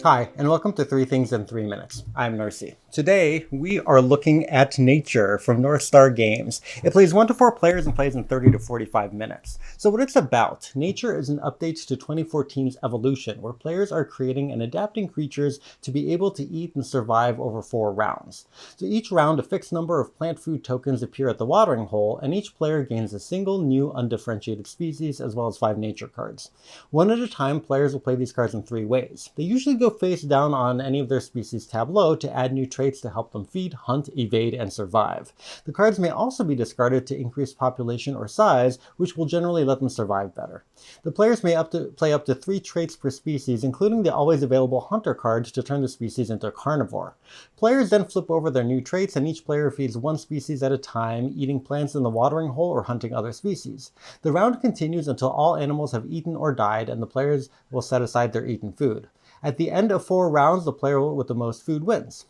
Hi, and welcome to 3 Things in 3 Minutes. I'm Nersi. Today, we are looking at Nature from North Star Games. It plays 1 to 4 players and plays in 30 to 45 minutes. So what it's about, Nature is an update to 2014's Evolution, where players are creating and adapting creatures to be able to eat and survive over 4 rounds. So each round, a fixed number of plant food tokens appear at the watering hole, and each player gains a single new undifferentiated species, as well as 5 nature cards. One at a time, players will play these cards in 3 ways. They usually go face down on any of their species tableau to add new traits to help them feed, hunt, evade, and survive. The cards may also be discarded to increase population or size, which will generally let them survive better. The players may play up to 3 traits per species, including the always available hunter card to turn the species into a carnivore. Players then flip over their new traits, and each player feeds 1 species at a time, eating plants in the watering hole or hunting other species. The round continues until all animals have eaten or died, and the players will set aside their eaten food. At the end of 4 rounds, the player with the most food wins.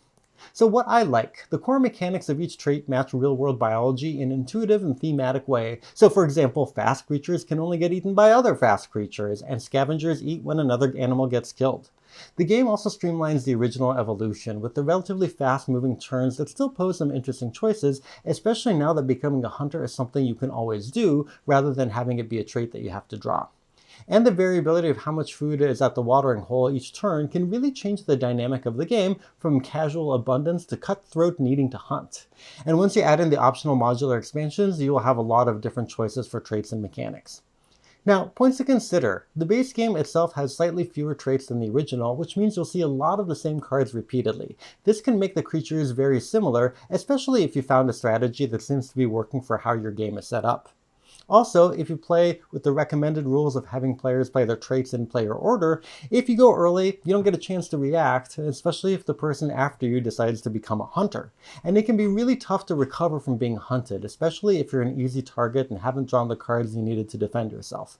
So what I like, the core mechanics of each trait match real-world biology in an intuitive and thematic way. So for example, fast creatures can only get eaten by other fast creatures, and scavengers eat when another animal gets killed. The game also streamlines the original Evolution, with the relatively fast-moving turns that still pose some interesting choices, especially now that becoming a hunter is something you can always do, rather than having it be a trait that you have to draw. And the variability of how much food is at the watering hole each turn can really change the dynamic of the game, from casual abundance to cutthroat needing to hunt. And once you add in the optional modular expansions, you will have a lot of different choices for traits and mechanics. Now, points to consider. The base game itself has slightly fewer traits than the original, which means you'll see a lot of the same cards repeatedly. This can make the creatures very similar, especially if you found a strategy that seems to be working for how your game is set up. Also, if you play with the recommended rules of having players play their traits in player order, if you go early, you don't get a chance to react, especially if the person after you decides to become a hunter. And it can be really tough to recover from being hunted, especially if you're an easy target and haven't drawn the cards you needed to defend yourself.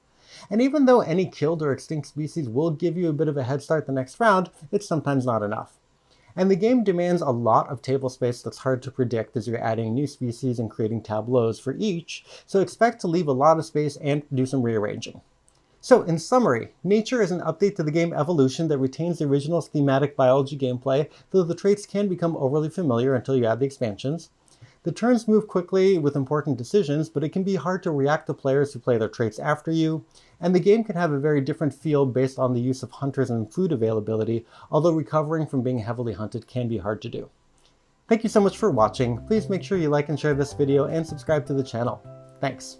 And even though any killed or extinct species will give you a bit of a head start the next round, it's sometimes not enough. And the game demands a lot of table space that's hard to predict as you're adding new species and creating tableaus for each, so expect to leave a lot of space and do some rearranging. So in summary, Nature is an update to the game Evolution that retains the original thematic biology gameplay, though the traits can become overly familiar until you add the expansions. The turns move quickly with important decisions, but it can be hard to react to players who play their traits after you, and the game can have a very different feel based on the use of hunters and food availability, although recovering from being heavily hunted can be hard to do. Thank you so much for watching. Please make sure you like and share this video and subscribe to the channel. Thanks.